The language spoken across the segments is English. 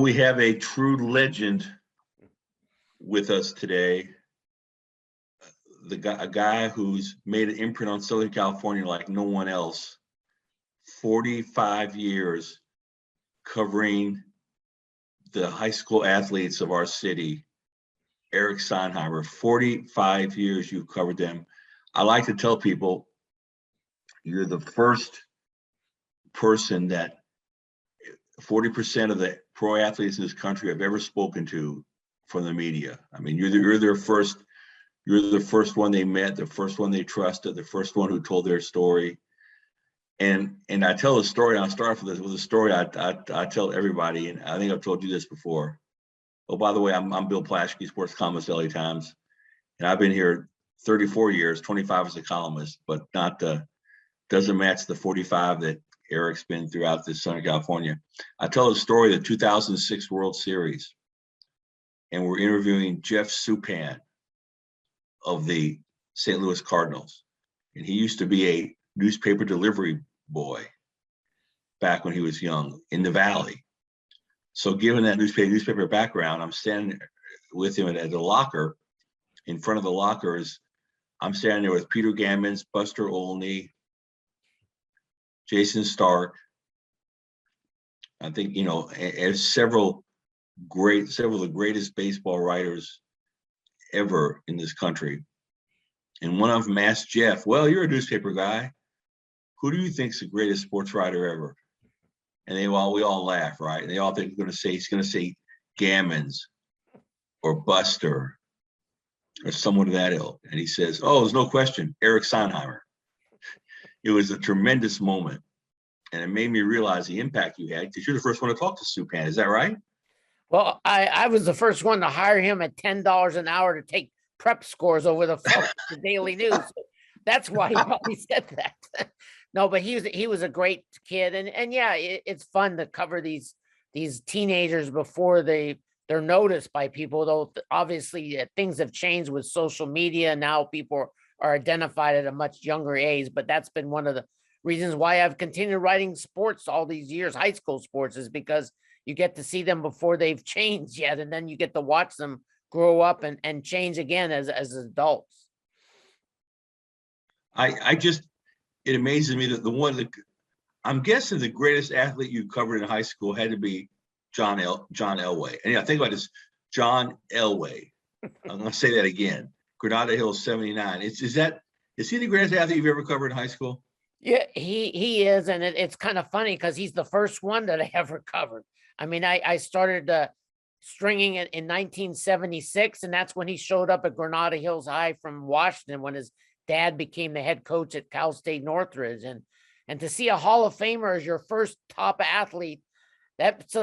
we have a true legend with us today. A guy who's made an imprint on Southern California like no one else. 45 years covering the high school athletes of our city. Eric Sondheimer, 45 years you've covered them. I like to tell people you're the first person that 40% of the pro athletes in this country have ever spoken to from the media. I mean, you're the first one they met, the first one they trusted, the first one who told their story. And I tell a story, and I'll start with a story I tell everybody, and I think I've told you this before. Oh, by the way, I'm Bill Plaschke, sports columnist, LA Times, and I've been here 34 years, 25 as a columnist, but doesn't match the 45 that Eric's been throughout this Southern California. I tell a story of the 2006 World Series, and we're interviewing Jeff Supan of the St. Louis Cardinals, and he used to be a newspaper delivery boy back when he was young in the Valley. So given that newspaper background, I'm standing with him at the locker. In front of the lockers, I'm standing there with Peter Gammons, Buster Olney, Jason Stark. I think, as several of the greatest baseball writers ever in this country. And one of them asked Jeff, well, you're a newspaper guy. Who do you think's the greatest sports writer ever? And we all laugh, right? And they all think he's going to say Gammons or Buster or someone of that ilk. And he says, oh, there's no question, Eric Sondheimer. It was a tremendous moment. And it made me realize the impact you had, because you're the first one to talk to Supan. Is that right? Well, I was the first one to hire him at $10 an hour to take prep scores over the phone to the Daily News. So that's why he probably said that. No, but he was a great kid, and yeah, it's fun to cover these teenagers before they're noticed by people. Though obviously things have changed with social media. Now people are identified at a much younger age, but that's been one of the reasons why I've continued writing sports all these years, high school sports, is because you get to see them before they've changed yet, and then you get to watch them grow up and change again as adults. It amazes me that I'm guessing the greatest athlete you covered in high school had to be John Elway. And think about this, John Elway. I'm going to say that again. Granada Hills 79. Is he the greatest athlete you've ever covered in high school? Yeah, he is, and it's kind of funny because he's the first one that I ever covered. I mean, I started stringing it in 1976, and that's when he showed up at Granada Hills High from Washington when his dad became the head coach at Cal State Northridge, and to see a Hall of Famer as your first top athlete, that's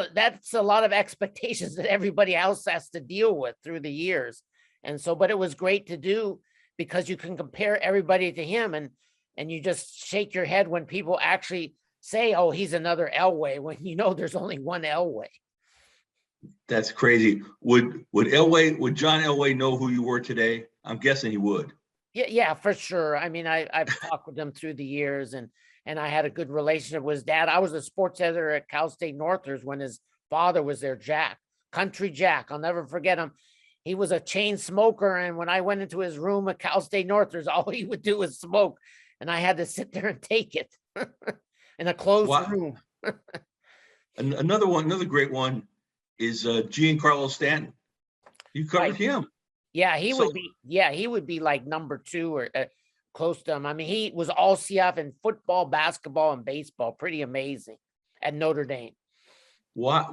a lot of expectations that everybody else has to deal with through the years. And so, but it was great to do because you can compare everybody to him, and you just shake your head when people actually say, oh, he's another Elway, when there's only one Elway. That's crazy. Would John Elway know who you were today? I'm guessing he would. Yeah, for sure. I mean, I've talked with him through the years, and I had a good relationship with his dad. I was a sports editor at Cal State Northridge when his father was there, Country Jack. I'll never forget him. He was a chain smoker, and when I went into his room at Cal State Northridge, all he would do was smoke, and I had to sit there and take it in a closed room. Another great one is Giancarlo Stanton. You covered him. Yeah, he would be like number 2 or close to him. I mean, he was all CF in football, basketball, and baseball. Pretty amazing at Notre Dame. Why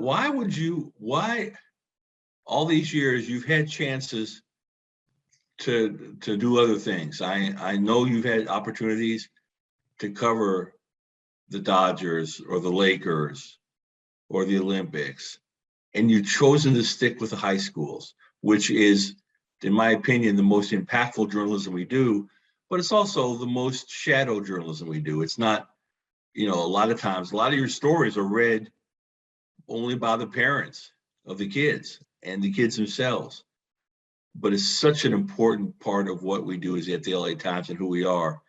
all these years you've had chances to do other things? I know you've had opportunities to cover the Dodgers or the Lakers or the Olympics, and you've chosen to stick with the high schools, which is, in my opinion, the most impactful journalism we do, but it's also the most shadow journalism we do. It's not, a lot of times, a lot of your stories are read only by the parents of the kids and the kids themselves. But it's such an important part of what we do is at the LA Times and who we are.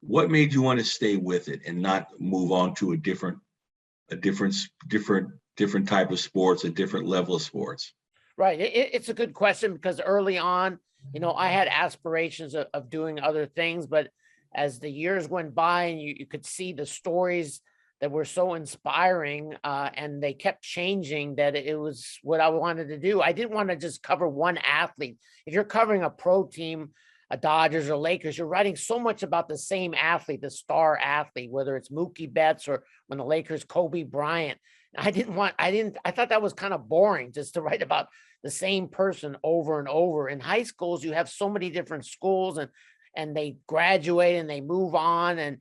What made you want to stay with it and not move on to a different different type of sports, a different level of sports? Right. It's a good question because early on, I had aspirations of doing other things, but as the years went by and you could see the stories that were so inspiring, and they kept changing, that it was what I wanted to do. I didn't want to just cover one athlete. If you're covering a pro team, a Dodgers or Lakers, you're writing so much about the same athlete, the star athlete, whether it's Mookie Betts or when the Lakers, Kobe Bryant. I thought that was kind of boring just to write about the same person over and over. In high schools, you have so many different schools, and they graduate and they move on.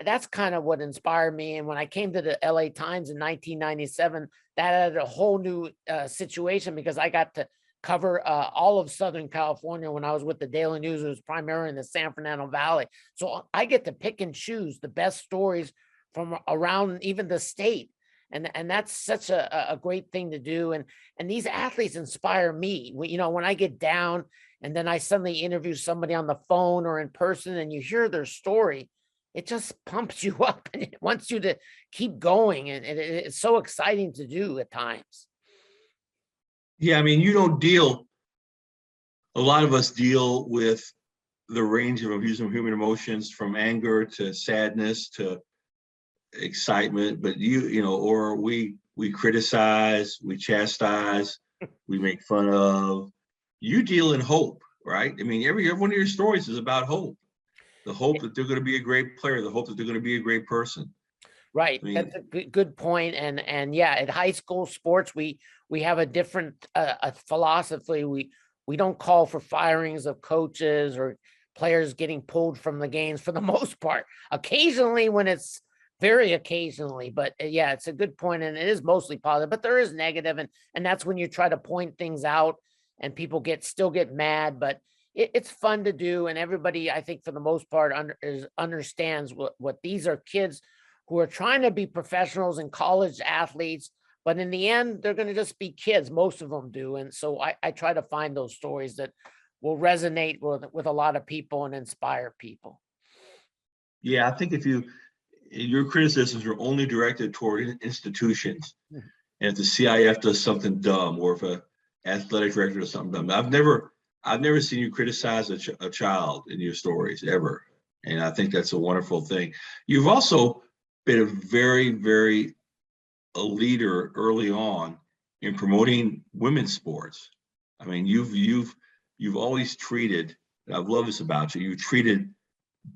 That's kind of what inspired me. And when I came to the LA Times in 1997, that added a whole new situation because I got to cover all of Southern California when I was with the Daily News. It was primarily in the San Fernando Valley. So I get to pick and choose the best stories from around even the state. And that's such a great thing to do. And these athletes inspire me. When I get down and then I suddenly interview somebody on the phone or in person and you hear their story, it just pumps you up and it wants you to keep going. And it's so exciting to do at times. Yeah, I mean, a lot of us deal with the range of human emotions, from anger to sadness to excitement, but or we criticize, we chastise, we make fun of. You deal in hope, right? I mean, every one of your stories is about hope. The hope that they're going to be a great player, the hope that they're going to be a great person. Right. I mean, That's a good point. And yeah, at high school sports, we have a different philosophy. We don't call for firings of coaches or players getting pulled from the games for the most part. Occasionally, when it's very occasionally, but yeah, it's a good point, and it is mostly positive, but there is negative, and that's when you try to point things out, and people still get mad, but it's fun to do, and everybody, I think, for the most part, understands what these are kids who are trying to be professionals and college athletes, but in the end, they're going to just be kids. Most of them do, and so I try to find those stories that will resonate with a lot of people and inspire people. yeah, I think your criticisms are only directed toward institutions. And if the CIF does something dumb, or if a athletic director does something dumb, I've never seen you criticize a child in your stories ever. And I think that's a wonderful thing. You've also been a very, very a leader early on in promoting women's sports. I mean, you've always treated, and I've loved this about you, you treated,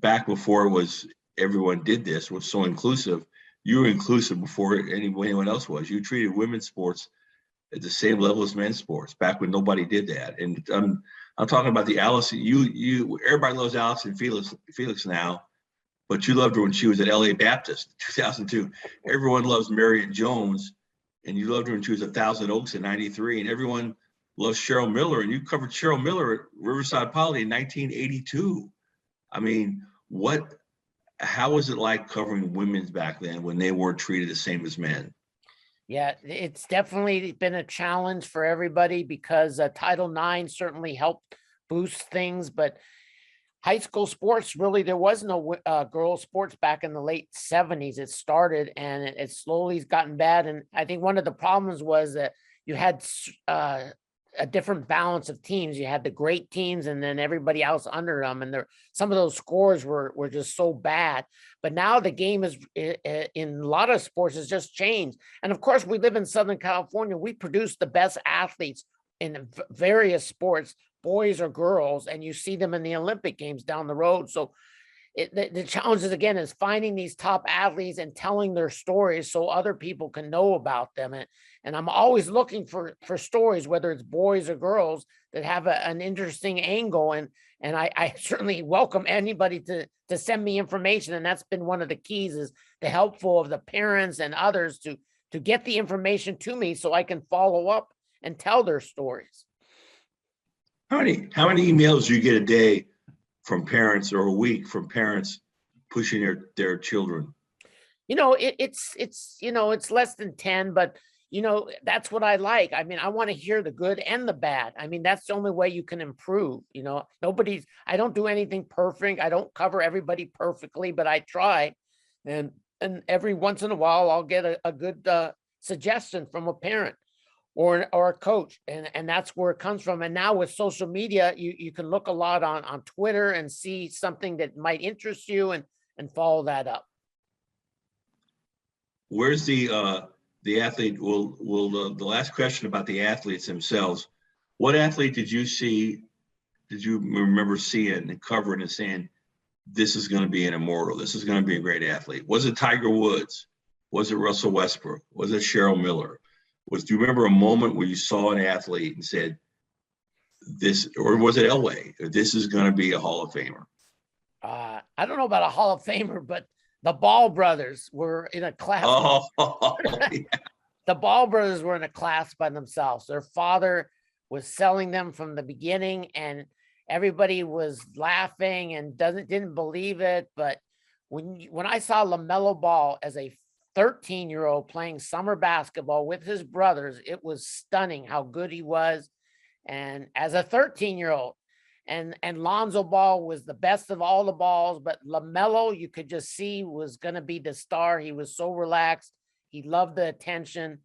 back before it was everyone did this, was so inclusive. You were inclusive before anyone else was. You treated women's sports at the same level as men's sports back when nobody did that. And I'm talking about the Allison. Everybody loves Allison Felix now, but you loved her when she was at LA Baptist, 2002. Everyone loves Marion Jones, and you loved her when she was at Thousand Oaks in '93. And everyone loves Cheryl Miller, and you covered Cheryl Miller at Riverside Poly in 1982. I mean, how was it like covering women's back then when they weren't treated the same as men? Yeah, it's definitely been a challenge for everybody because Title IX certainly helped boost things, but high school sports, really, there was no girls sports back in the late 70s. It started and it slowly has gotten bad. And I think one of the problems was that you had a different balance of teams. You had the great teams and then everybody else under them. And some of those scores were just so bad. But now the game is in a lot of sports has just changed. And of course, we live in Southern California. We produce the best athletes in various sports, boys or girls, and you see them in the Olympic Games down the road. So the challenge is, again, is finding these top athletes and telling their stories so other people can know about them. And I'm always looking for stories, whether it's boys or girls, that have an interesting angle. And I certainly welcome anybody to send me information. And that's been one of the keys, is the helpful of the parents and others to get the information to me so I can follow up and tell their stories. How many emails do you get a day from parents, or a week from parents pushing their children? It's less than 10, but that's what I like. I mean, I want to hear the good and the bad. I mean, that's the only way you can improve. I don't do anything perfect. I don't cover everybody perfectly, but I try. And every once in a while I'll get a good suggestion from a parent or a coach, and that's where it comes from. And now with social media, you can look a lot on Twitter and see something that might interest you and follow that up. Where's the athlete? The last question about the athletes themselves. What athlete did you see? Did you remember seeing and covering and saying, this is going to be an immortal? This is going to be a great athlete. Was it Tiger Woods? Was it Russell Westbrook? Was it Cheryl Miller? Do you remember a moment where you saw an athlete and said, this, or was it Elway? This is going to be a Hall of Famer? I don't know about a Hall of Famer, but the Ball brothers were in a class. Oh, yeah. The Ball brothers were in a class by themselves. Their father was selling them from the beginning, and everybody was laughing and didn't believe it. But when I saw LaMelo Ball as a 13-year-old playing summer basketball with his brothers, it was stunning how good he was. And as a 13-year-old, and Lonzo Ball was the best of all the balls, but LaMelo, you could just see, was going to be the star. He was so relaxed. He loved the attention.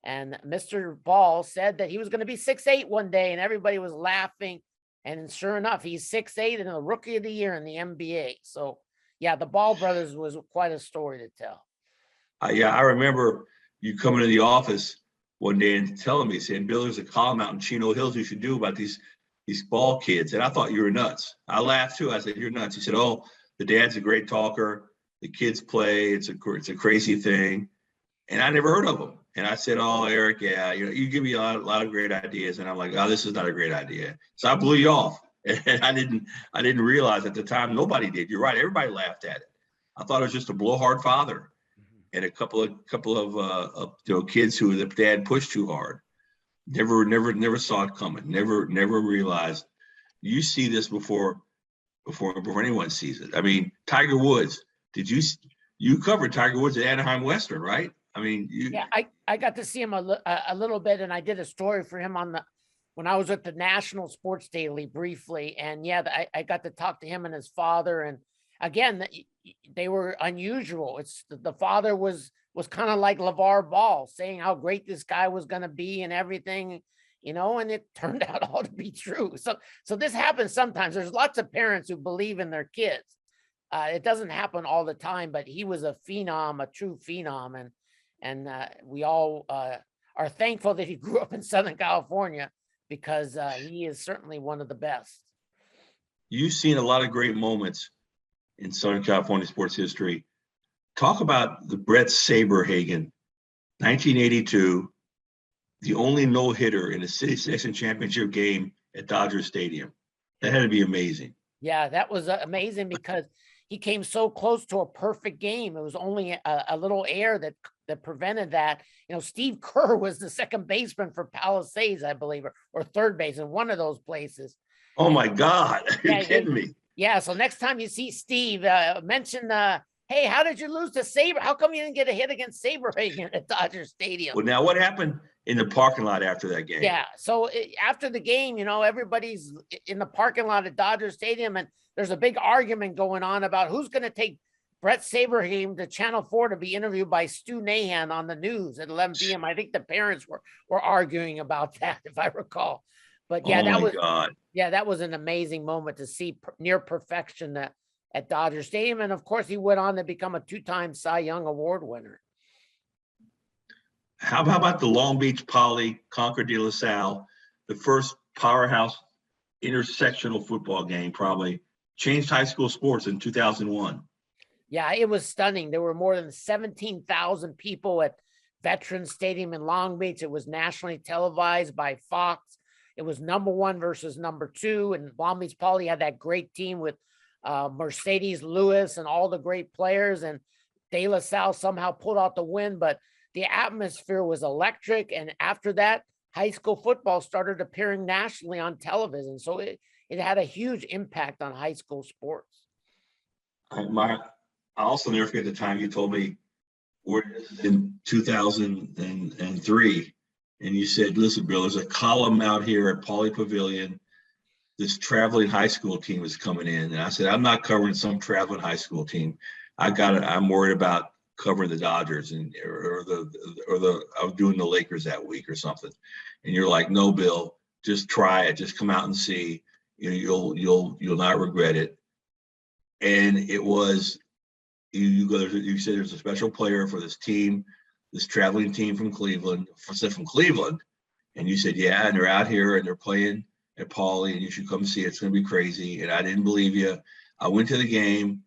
And Mr. Ball said that he was going to be 6'8" one day, and everybody was laughing. And sure enough, he's 6'8" and the rookie of the year in the NBA. So yeah, the Ball brothers was quite a story to tell. Yeah, I remember you coming to the office one day and telling me, saying, Bill, there's a column out in Chino Hills you should do about these Ball kids. And I thought you were nuts. I laughed too. I said, you're nuts. He said, oh, the dad's a great talker. The kids play. It's a crazy thing. And I never heard of them. And I said, oh, Eric, yeah, you give me a lot of great ideas. And I'm like, oh, this is not a great idea. So I blew you off. And I didn't realize at the time, nobody did. You're right. Everybody laughed at it. I thought it was just a blowhard father and a couple of kids who the dad pushed too hard. Never saw it coming. Never realized. You see this before anyone sees it. I mean, Tiger Woods. You covered Tiger Woods at Anaheim Western, right? I mean, yeah, I got to see him a little bit, and I did a story for him when I was at the National Sports Daily briefly. And yeah, I got to talk to him and his father. And again, they were unusual. The father was kind of like LeVar Ball, saying how great this guy was going to be and everything, and it turned out all to be true. So this happens sometimes. There's lots of parents who believe in their kids. It doesn't happen all the time, but he was a phenom, a true phenom. And we all are thankful that he grew up in Southern California, because he is certainly one of the best. You've seen a lot of great moments in Southern California sports history. Talk about the Brett Saberhagen, 1982, the only no-hitter in a City Section Championship game at Dodger Stadium. That had to be amazing. Yeah, that was amazing, because he came so close to a perfect game. It was only a little air that prevented that. Steve Kerr was the second baseman for Palisades, I believe, or third base in one of those places. Oh my God, you're kidding me. Yeah, so next time you see Steve, mention, hey, how did you lose to Saber? How come you didn't get a hit against Saberhagen at Dodger Stadium? Well, now what happened in the parking lot after that game? Yeah, so after the game, everybody's in the parking lot at Dodger Stadium, and there's a big argument going on about who's going to take Brett Saberhagen to Channel 4 to be interviewed by Stu Nahan on the news at 11 p.m. I think the parents were arguing about that, if I recall. But yeah, that was an amazing moment to see near perfection at Dodger Stadium. And of course, he went on to become a 2-time Cy Young Award winner. How about the Long Beach Poly, Concord de La Salle, the first powerhouse intersectional football game, probably changed high school sports in 2001. Yeah, it was stunning. There were more than 17,000 people at Veterans Stadium in Long Beach. It was nationally televised by Fox. It was number 1 versus number 2. And Long Beach Poly had that great team with Mercedes Lewis and all the great players. And De La Salle somehow pulled out the win, but the atmosphere was electric. And after that, high school football started appearing nationally on television. So it had a huge impact on high school sports. I also never forget the time you told me we're in 2003, and you said, listen, Bill, there's a column out here at Pauley Pavilion. This traveling high school team is coming in. And I said, I'm not covering some traveling high school team. I'm worried about covering the Dodgers or I was doing the Lakers that week or something. And you're like, no, Bill, just try it. Just come out and see. You'll not regret it. And it was, you said there's a special player for this team, this traveling team from Cleveland, and you said, yeah, and they're out here and they're playing at Pauley, and you should come see it. It's going to be crazy. And I didn't believe you. I went to the game,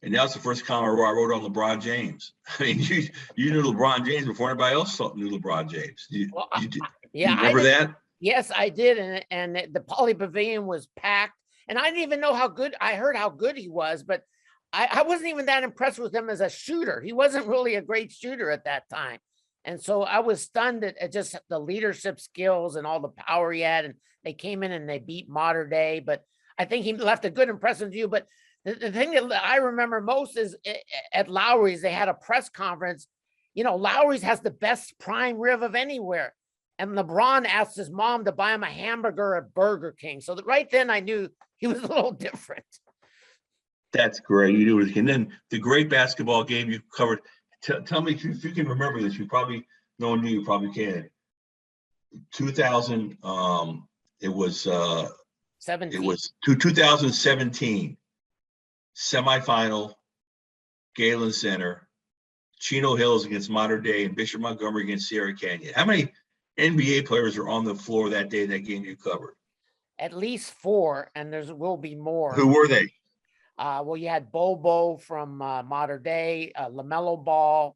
and that was the first column I wrote on LeBron James. I mean, you knew LeBron James before anybody else knew LeBron James. You remember that? Yes, I did, and the Pauley Pavilion was packed, and I didn't even know how good. I heard how good he was, but I wasn't even that impressed with him as a shooter. He wasn't really a great shooter at that time. And so I was stunned at just the leadership skills and all the power he had. And they came in and they beat Mater Dei, but I think he left a good impression to you. But the thing that I remember most is at Lowry's, they had a press conference. You know, Lowry's has the best prime rib of anywhere. And LeBron asked his mom to buy him a hamburger at Burger King. So right then I knew he was a little different. That's great. You do it. And then the great basketball game you covered. Tell me if you can remember this. You probably, no one knew, you probably can. 2000. It was 17. It was 2017 semifinal. Galen Center, Chino Hills against Mater Dei, and Bishop Montgomery against Sierra Canyon. How many NBA players are on the floor that day in that game you covered? At least 4, and there will be more. Who were they? Well, you had Bobo from Mater Dei, LaMelo Ball,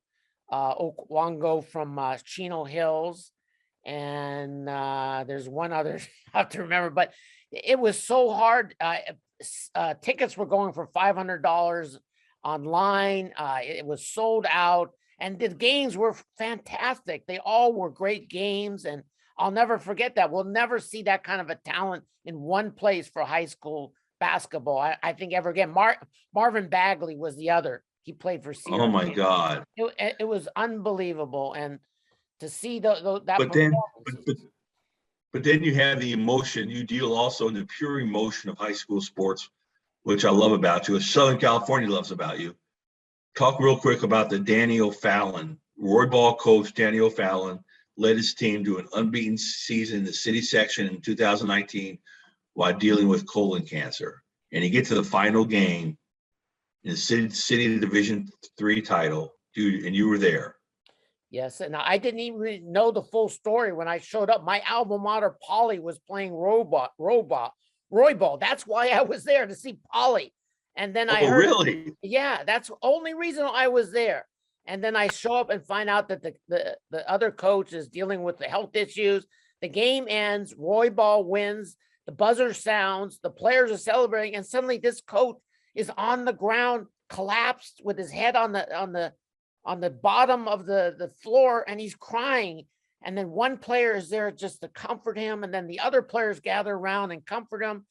Okwango from Chino Hills, and there's one other I have to remember, but it was so hard. Tickets were going for $500 online. It was sold out, and the games were fantastic. They all were great games, and I'll never forget that. We'll never see that kind of a talent in one place for high school basketball, I think, ever again. Marvin Bagley was the other. He played for Sierra. Oh my God! It was unbelievable, and to see that. But then you have the emotion. You deal also in the pure emotion of high school sports, which I love about you, as Southern California loves about you. Talk real quick about the Danny O'Fallon, Roy Ball coach Danny O'Fallon led his team to an unbeaten season in the city section in 2019 while dealing with colon cancer. And he gets to the final game in the city Division III title, dude, and you were there. Yes, and I didn't even know the full story when I showed up. My alma mater, Pauley, was playing Roy Ball. That's why I was there, to see Pauley. And then I heard, really? Yeah, that's the only reason I was there. And then I show up and find out that the other coach is dealing with the health issues. The game ends, Roy Ball wins, the buzzer sounds, the players are celebrating, and suddenly this coach is on the ground, collapsed with his head on the bottom of the floor, and he's crying. And then one player is there just to comfort him, and then the other players gather around and comfort him,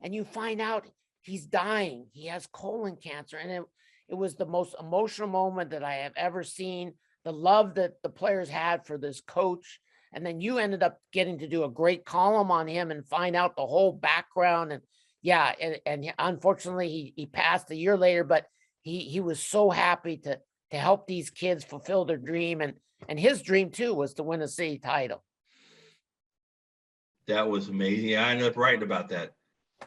and you find out he's dying. He has colon cancer, and it was the most emotional moment that I have ever seen. The love that the players had for this coach, and then you ended up getting to do a great column on him and find out the whole background. And yeah, and unfortunately he passed a year later, but he was so happy to help these kids fulfill their dream, and his dream too was to win a city title. That was amazing. I ended up writing about that.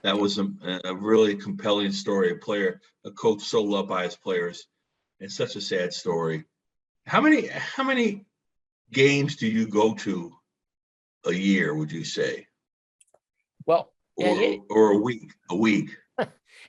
That was a really compelling story. A coach so loved by his players, and such a sad story. How many games do you go to a year, would you say? Well, or a week?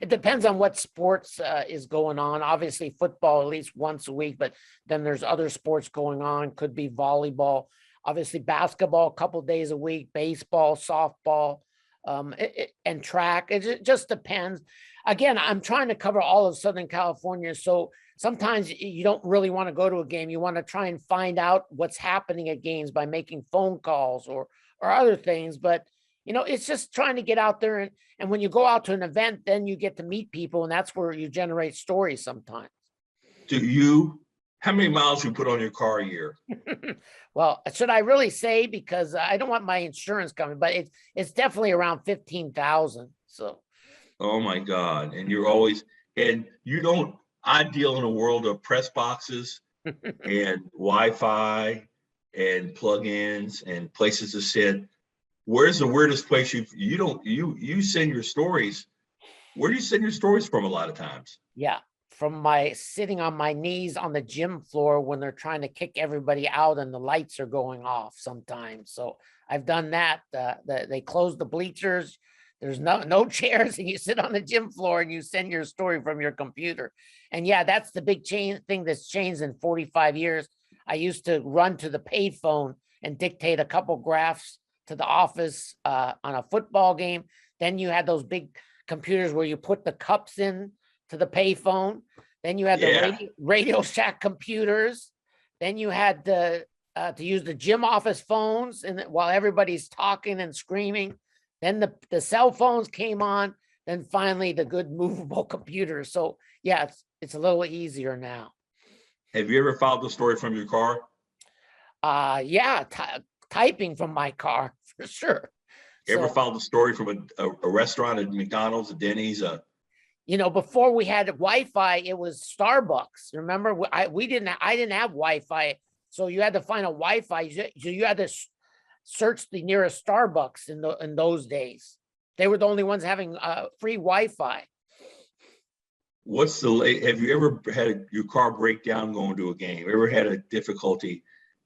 It depends on what sports is going on. Obviously, football at least once a week, but then there's other sports going on. Could be volleyball, obviously basketball a couple days a week, baseball, softball, and track. It just depends. Again, I'm trying to cover all of Southern California, so sometimes you don't really want to go to a game. You want to try and find out what's happening at games by making phone calls or other things. But it's just trying to get out there, and when you go out to an event, then you get to meet people, and that's where you generate stories sometimes. How many miles you put on your car a year? Well, should I really say, because I don't want my insurance coming, but it's definitely around 15,000. So. Oh my God. And I deal in a world of press boxes and Wi-Fi and plugins and places to sit. Where's the weirdest place you send your stories? Where do you send your stories from a lot of times? Yeah, from my sitting on my knees on the gym floor when they're trying to kick everybody out and the lights are going off sometimes. So I've done that. They close the bleachers. There's no chairs, and you sit on the gym floor and you send your story from your computer. And yeah, that's the big thing that's changed in 45 years. I used to run to the payphone and dictate a couple graphs to the office on a football game. Then you had those big computers where you put the cups in to the payphone. Then you had the Radio Shack computers. Then you had to use the gym office phones, and while everybody's talking and screaming. Then the cell phones came on. Then finally the good movable computers. So yeah, it's a little easier now. Have you ever filed the story from your car? Yeah, typing from my car for sure. You ever filed the story from a restaurant, at McDonald's, a Denny's? Before we had Wi-Fi, it was Starbucks. Remember, I didn't have Wi-Fi, so you had to find a Wi-Fi. So you had to search the nearest Starbucks in those days. They were the only ones having free Wi-Fi. Have you ever had your car break down going to a game? Ever had a difficulty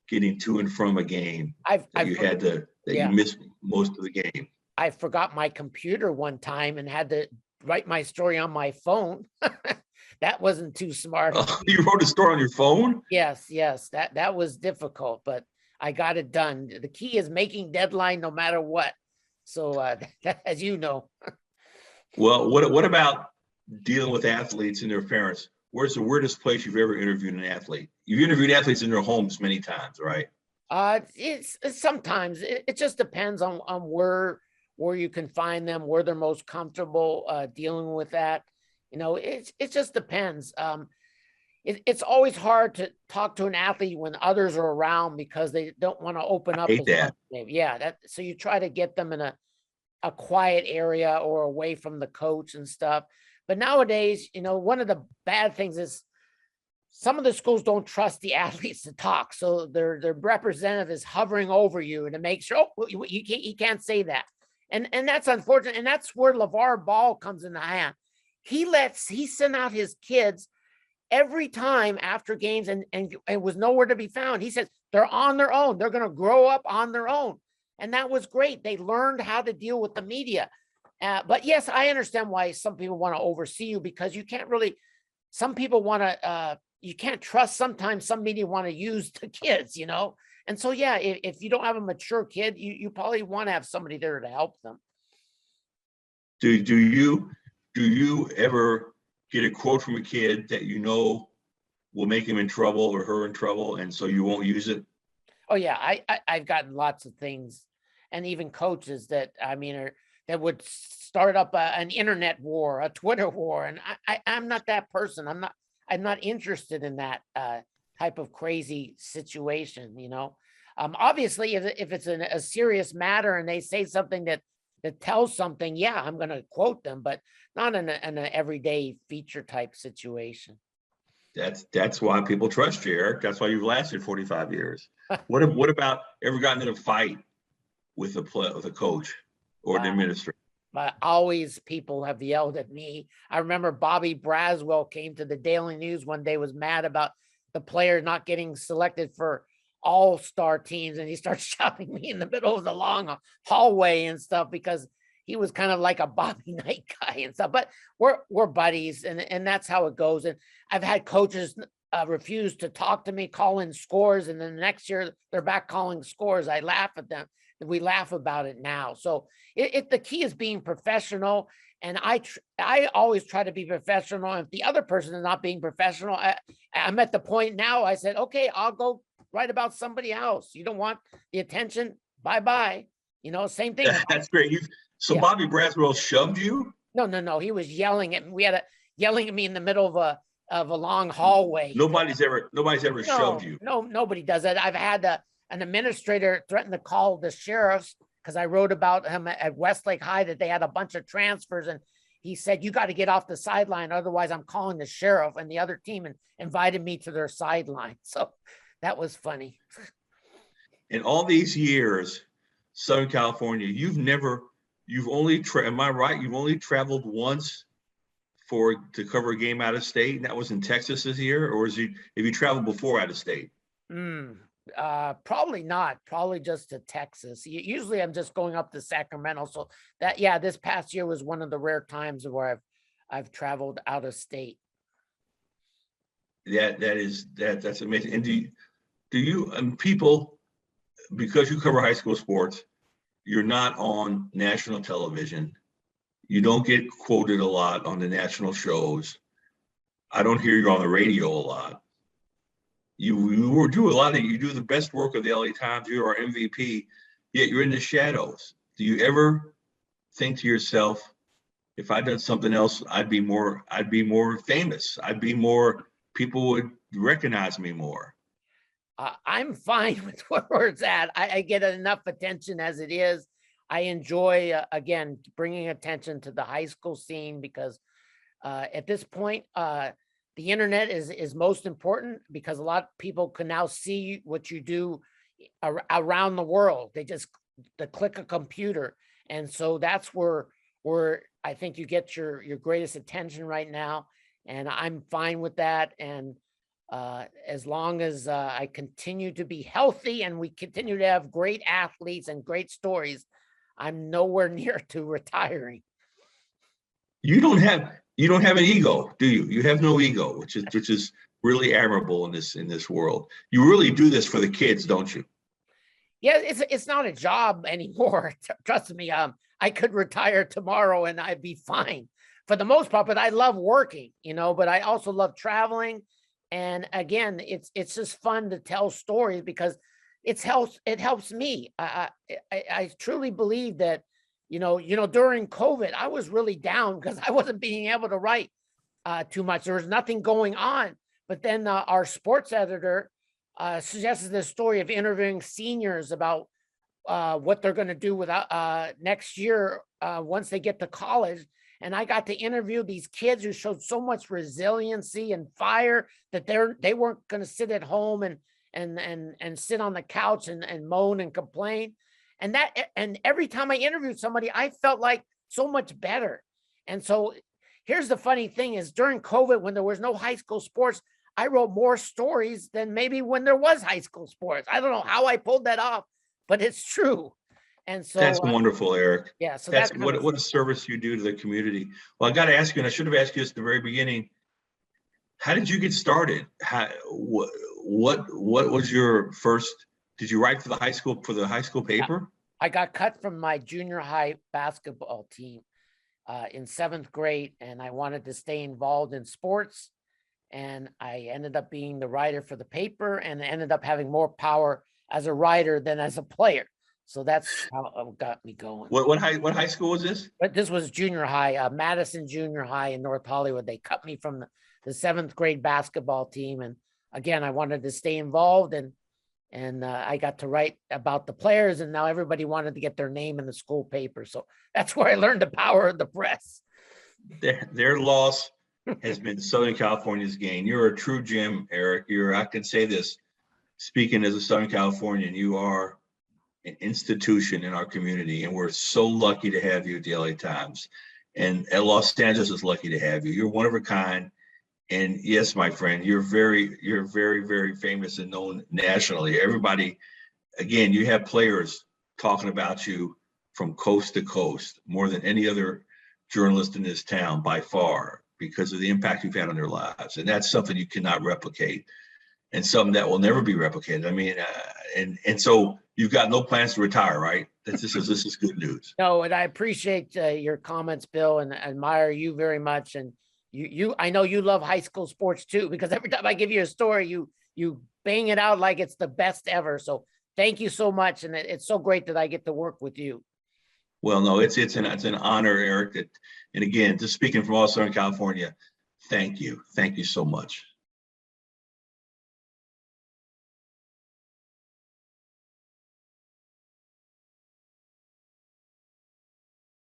getting to and from a game? You missed most of the game. I forgot my computer one time and had to write my story on my phone. That wasn't too smart. Oh, you wrote a story on your phone? Yes. That was difficult, but I got it done. The key is making deadline no matter what. So as you know. Well, what about dealing with athletes and their parents? Where's the weirdest place you've ever interviewed an athlete? You've interviewed athletes in their homes many times, right? It's sometimes it just depends on where you can find them, where they're most comfortable dealing with that. It just depends. It's always hard to talk to an athlete when others are around because they don't want to open up. I hate that. Yeah, so you try to get them in a quiet area or away from the coach and stuff. But nowadays, one of the bad things is some of the schools don't trust the athletes to talk. So their representative is hovering over you to make sure, you can't say that. And that's unfortunate. And that's where LeVar Ball comes in the hand. He sent out his kids every time after games and was nowhere to be found. He says they're on their own. They're going to grow up on their own. And that was great. They learned how to deal with the media. But yes, I understand why some people want to oversee you, because you can't really, some people want to, you can't trust. Sometimes some media want to use the kids, And so, yeah, if you don't have a mature kid, you probably want to have somebody there to help them. Do you ever get a quote from a kid that will make him in trouble or her in trouble, and so you won't use it? Oh yeah, I've gotten lots of things, and even coaches that that would start up an internet war, a Twitter war, and I'm not that person. I'm not interested in that type of crazy situation. Obviously, if it's a serious matter and they say something that tells something, yeah, I'm going to quote them, but not in an everyday feature type situation. That's why people trust you, Eric. That's why you've lasted 45 years. What about ever gotten in a fight with a coach or an administrator? But always people have yelled at me. I remember Bobby Braswell came to the Daily News one day, was mad about the player not getting selected for all-star teams, and he starts shouting me in the middle of the long hallway and stuff because he was kind of like a Bobby Knight guy and stuff. But we're buddies, and that's how it goes. And I've had coaches refuse to talk to me, call in scores, and then the next year they're back calling scores. I laugh at them. We laugh about it now. So the key is being professional, and I always try to be professional. If the other person is not being professional, I'm at the point now. I said, okay, I'll go write about somebody else. You don't want the attention? Bye-bye. Same thing. That's great. So Bobby Braswell shoved you? No. He was yelling at me. We had yelling at me in the middle of a long hallway. Nobody's ever shoved you. No, nobody does that. I've had an administrator threaten to call the sheriffs because I wrote about him at Westlake High that they had a bunch of transfers, and he said, "You got to get off the sideline, otherwise I'm calling the sheriff." And the other team invited me to their sideline. So that was funny. In all these years, Southern California, you've only, am I right? You've only traveled once to cover a game out of state, and that was in Texas this year, or have you traveled before out of state? Probably not. Probably just to Texas. Usually I'm just going up to Sacramento. So that, yeah, this past year was one of the rare times where I've traveled out of state. That's amazing. And do you people, because you cover high school sports, you're not on national television. You don't get quoted a lot on the national shows. I don't hear you on the radio a lot. You do the best work of the LA Times. You're our MVP, yet you're in the shadows. Do you ever think to yourself, if I'd done something else, I'd be more famous. People would recognize me more. I'm fine with where it's at. I get enough attention as it is. I enjoy, again, bringing attention to the high school scene because at this point, the internet is most important because a lot of people can now see what you do around the world. They click a computer. And so that's where I think you get your greatest attention right now. And I'm fine with that. And as long as I continue to be healthy and we continue to have great athletes and great stories, I'm nowhere near to retiring. You don't have an ego, do you? You have no ego, which is really admirable in this world. You really do this for the kids, don't you? Yeah, it's not a job anymore. Trust me. I could retire tomorrow and I'd be fine for the most part, but I love working, but I also love traveling. And again, it's just fun to tell stories because it helps me. I truly believe that, during COVID, I was really down because I wasn't being able to write too much. There was nothing going on. But then our sports editor suggested this story of interviewing seniors about what they're going to do with next year once they get to college. And I got to interview these kids who showed so much resiliency and fire that they weren't going to sit at home and sit on the couch and moan and complain. And every time I interviewed somebody, I felt like so much better. And so here's the funny thing is during COVID, when there was no high school sports, I wrote more stories than maybe when there was high school sports. I don't know how I pulled that off, but it's true. And so that's wonderful, Eric. Yeah. So that's what a service you do to the community. Well, I got to ask you, and I should have asked you this at the very beginning. How did you get started? What was your first? Did you write for the high school paper? I got cut from my junior high basketball team in 7th grade, and I wanted to stay involved in sports. And I ended up being the writer for the paper, and ended up having more power as a writer than as a player. So that's how it got me going. What high school was this? But this was junior high, Madison Junior High in North Hollywood. They cut me from the 7th grade basketball team, and again, I wanted to stay involved, and I got to write about the players, and now everybody wanted to get their name in the school paper. So that's where I learned the power of the press. Their loss has been Southern California's gain. You're a true gem, Eric. I can say this, speaking as a Southern Californian, you are an institution in our community, and we're so lucky to have you at the LA Times. And Los Angeles is lucky to have you. You're one of a kind. And yes, my friend, you're very, very famous and known nationally. Everybody, again, you have players talking about you from coast to coast, more than any other journalist in this town by far, because of the impact you've had on their lives. And that's something you cannot replicate, and something that will never be replicated. I mean, and so you've got no plans to retire, right? This is good news. No, and I appreciate your comments, Bill, and admire you very much. And I know you love high school sports too, because every time I give you a story, you bang it out like it's the best ever. So thank you so much, and it's so great that I get to work with you. Well, no, it's an honor, Eric. And again, just speaking from all Southern California, thank you so much.